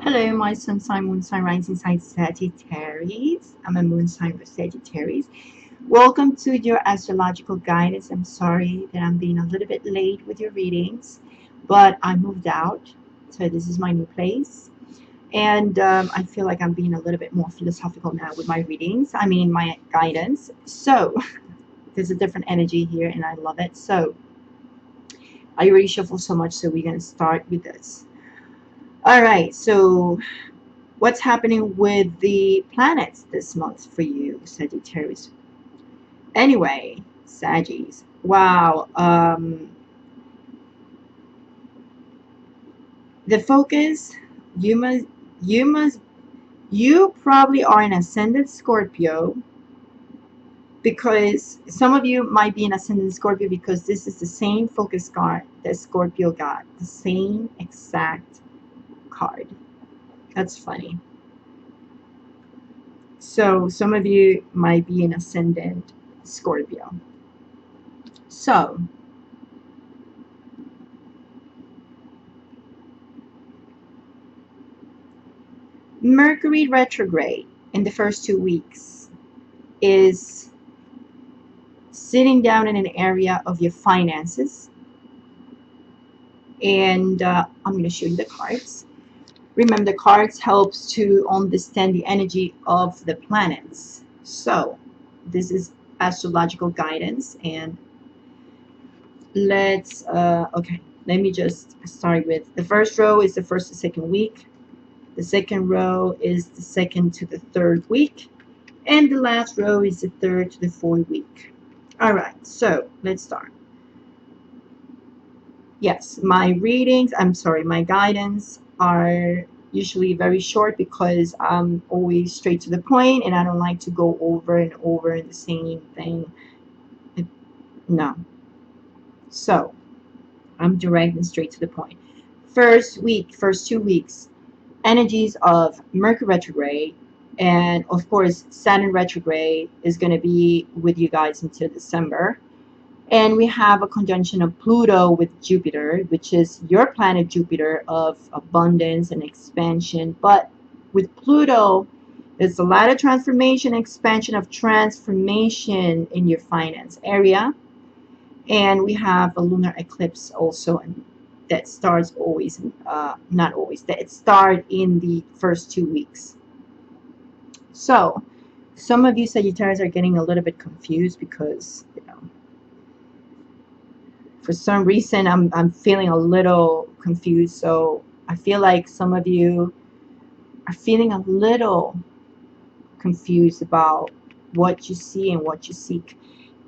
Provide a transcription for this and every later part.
Hello, my sun sign, moon sign, rising sign Sagittarius. I'm a moon sign for Sagittarius. Welcome to your astrological guidance. I'm sorry that I'm being a little bit late with your readings, but I moved out, so this is my new place. And I feel like I'm being a little bit more philosophical now with my readings. I mean, my guidance. So there's a different energy here, and I love it. So I already shuffled so much, so we're going to start with this. All right, so what's happening with the planets this month for you, Sagittarius? Anyway, Saggies. Wow. The focus, you must, you must, you probably are an ascendant Scorpio, because some of you might be an ascendant Scorpio because this is the same focus card that Scorpio got, the same exact card. That's funny. So some of you might be an ascendant Scorpio. So Mercury retrograde in the first 2 weeks is sitting down in an area of your finances. And I'm going to show you the cards. Remember, the cards helps to understand the energy of the planets. So this is astrological guidance, and okay, let me just start with the first row is the first to second week. The second row is the second to the third week. And the last row is the third to the fourth week. All right, so let's start. Yes, my guidance are usually very short because I'm always straight to the point and I don't like to go over and over the same thing. No. So I'm direct and straight to the point. First 2 weeks, energies of Mercury retrograde, and of course Saturn retrograde is going to be with you guys until December. And we have a conjunction of Pluto with Jupiter, which is your planet Jupiter of abundance and expansion. But with Pluto, there's a lot of transformation, expansion of transformation in your finance area. And we have a lunar eclipse also, and that starts always, not always, that it starts in the first 2 weeks. So some of you Sagittarius are getting a little bit confused because, for some reason I'm feeling a little confused. So I feel like some of you are feeling a little confused about what you see and what you seek.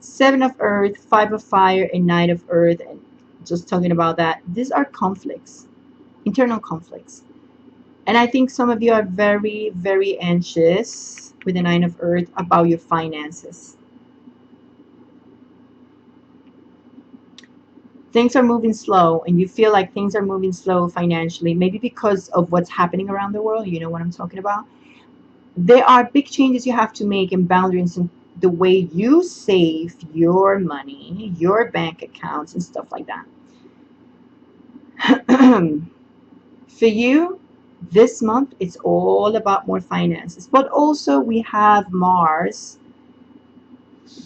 7 of Earth, 5 of Fire, and 9 of Earth. And just talking about that, these are conflicts, internal conflicts. And I think some of you are very, very anxious with the 9 of Earth about your finances. Things are moving slow, and you feel like things are moving slow financially, maybe because of what's happening around the world. You know what I'm talking about? There are big changes you have to make in boundaries in the way you save your money, your bank accounts, and stuff like that. For you, this month, it's all about more finances. But also, we have Mars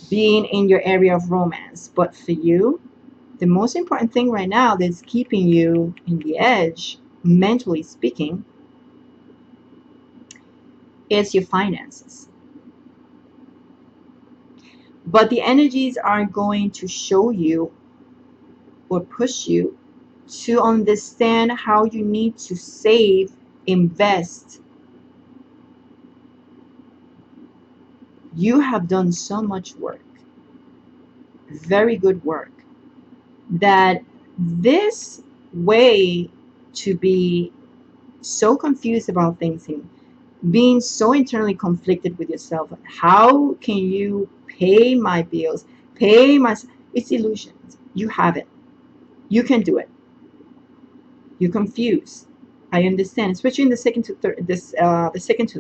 being in your area of romance. But for you, the most important thing right now that's keeping you in the edge, mentally speaking, is your finances. But the energies are going to show you or push you to understand how you need to save, invest. You have done so much work, very good work, that this way to be so confused about things and being so internally conflicted with yourself, how can you pay my bills, it's illusions. You have it, you can do it. You're confused, I understand, especially in the second to third, second to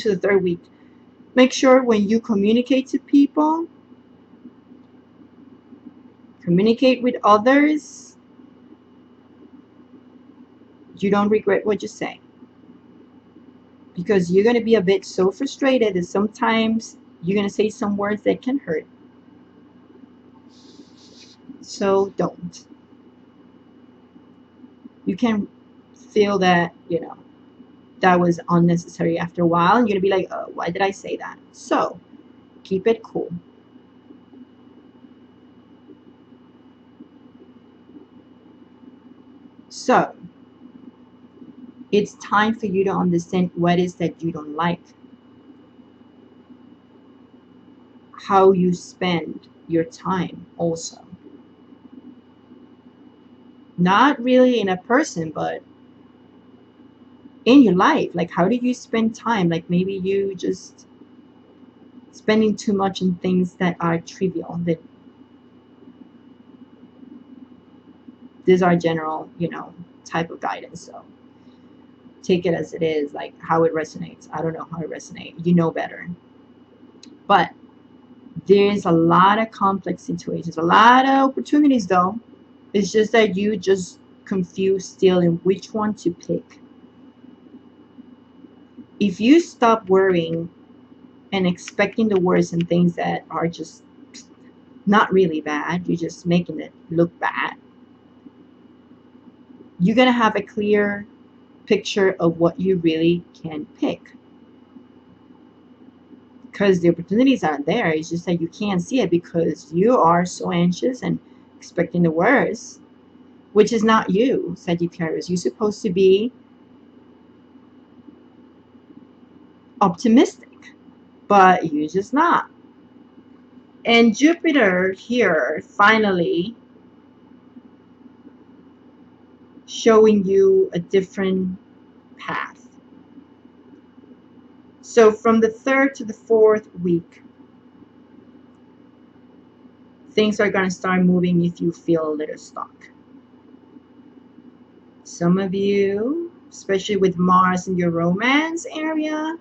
the third week. Make sure when you communicate to people, communicate with others, You don't regret what you say, because you're going to be a bit so frustrated that sometimes you're going to say some words that can hurt. So don't. You can feel that, that was unnecessary after a while, and you're going to be like, oh, why did I say that? So keep it cool. So it's time for you to understand what it is that you don't like, how you spend your time also. Not really in a person, but in your life. Like, how do you spend time? Like, maybe you just spending too much in things that are trivial. That these are general, type of guidance. So take it as it is, like how it resonates. I don't know how it resonates. You know better. But there's a lot of complex situations, a lot of opportunities though. It's just that you just confused still in which one to pick. If you stop worrying and expecting the worst and things that are just not really bad, you're just making it look bad, you're going to have a clear picture of what you really can pick. Because the opportunities are there, it's just that you can't see it because you are so anxious and expecting the worst, which is not you, Sagittarius. You're supposed to be optimistic, but you're just not. And Jupiter here finally showing you a different path. So from the 3rd to the 4th week, things are going to start moving if you feel a little stuck. Some of you, especially with Mars in your romance area,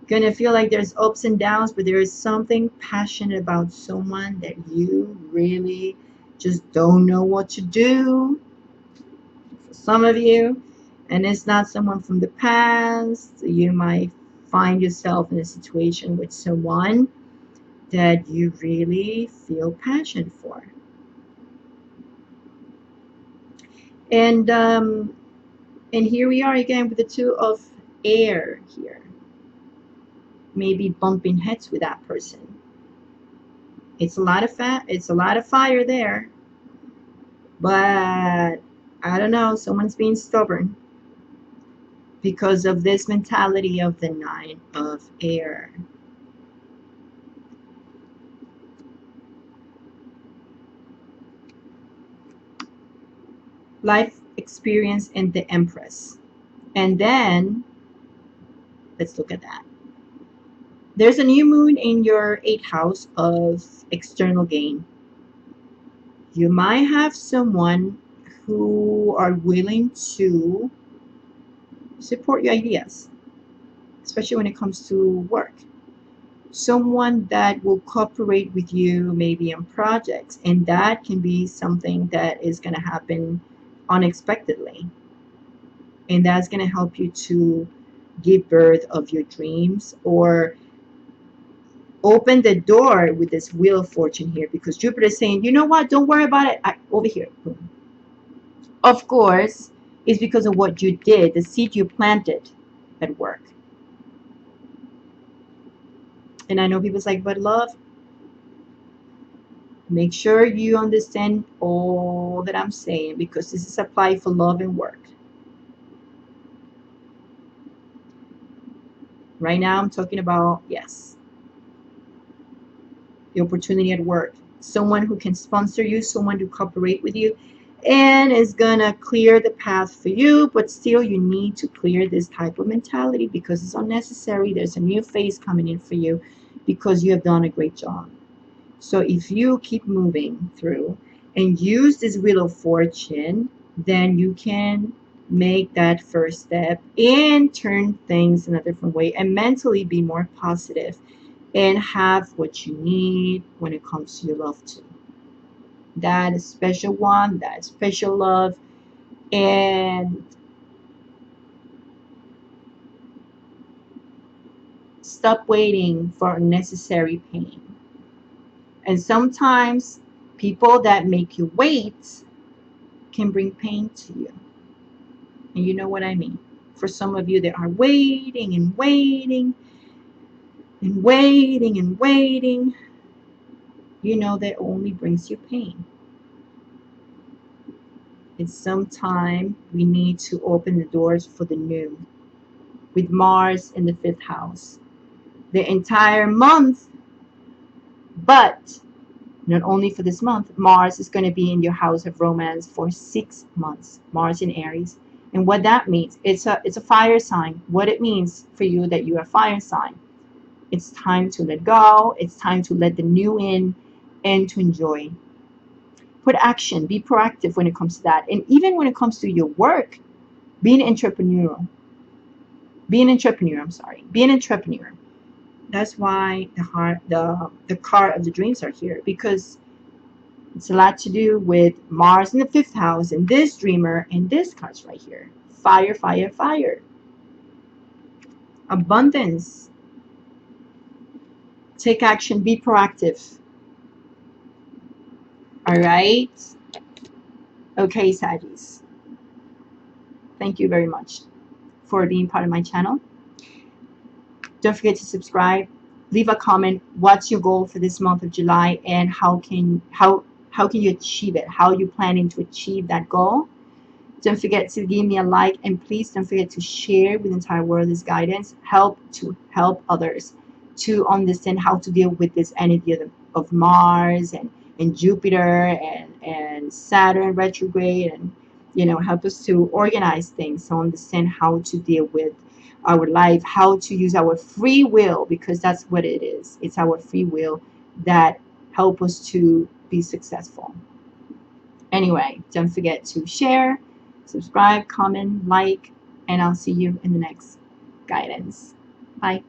gonna feel like there's ups and downs, but there is something passionate about someone that you really just don't know what to do. For some of you, and it's not someone from the past, you might find yourself in a situation with someone that you really feel passion for. And here we are again with the 2 of air here. Maybe bumping heads with that person. It's a lot of it's a lot of fire there. But I don't know, someone's being stubborn because of this mentality of the 9 of air. Life experience and the Empress. And then let's look at that. There's a new moon in your 8th house of external gain. You might have someone who are willing to support your ideas, especially when it comes to work. Someone that will cooperate with you maybe on projects, and that can be something that is going to happen unexpectedly, and that's going to help you to give birth of your dreams or open the door with this Wheel of Fortune here, because Jupiter is saying, you know what, don't worry about it. Over here, boom. Of course, it's because of what you did, the seed you planted at work. And I know people's like, but love, make sure you understand all that I'm saying, because this is applied for love and work. Right now I'm talking about, yes, the opportunity at work. Someone who can sponsor you, someone to cooperate with you, and is gonna clear the path for you. But still, you need to clear this type of mentality because it's unnecessary. There's a new phase coming in for you because you have done a great job. So if you keep moving through and use this Wheel of Fortune, then you can make that first step and turn things in a different way and mentally be more positive and have what you need when it comes to your love too. That special one, that special love, And stop waiting for unnecessary pain. And sometimes people that make you wait can bring pain to you. And you know what I mean. For some of you that are waiting and waiting and waiting and waiting, you know that only brings you pain. And sometimes we need to open the doors for the new. With Mars in the 5th house, the entire month, but not only for this month, Mars is going to be in your house of romance for 6 months. Mars in Aries. And what that means, it's a fire sign. What it means for you that you're a fire sign. It's time to let go. It's time to let the new in and to enjoy. Put action. Be proactive when it comes to that. And even when it comes to your work, be an entrepreneur. Be an entrepreneur. I'm sorry. Be an entrepreneur. That's why the card of the dreams are here, because it's a lot to do with Mars in the 5th house and this dreamer and this cards right here. Fire, fire, fire. Abundance. Take action. Be proactive. All right. Okay, Saggies. Thank you very much for being part of my channel. Don't forget to subscribe. Leave a comment. What's your goal for this month of July, and how can you achieve it? How are you planning to achieve that goal? Don't forget to give me a like, and please don't forget to share with the entire world this guidance. Help others to understand how to deal with this energy of Mars and Jupiter and Saturn retrograde, and help us to organize things, so understand how to deal with our life, how to use our free will, because that's what it is. It's our free will that help us to be successful. Anyway, don't forget to share, subscribe, comment, like, and I'll see you in the next guidance. Bye.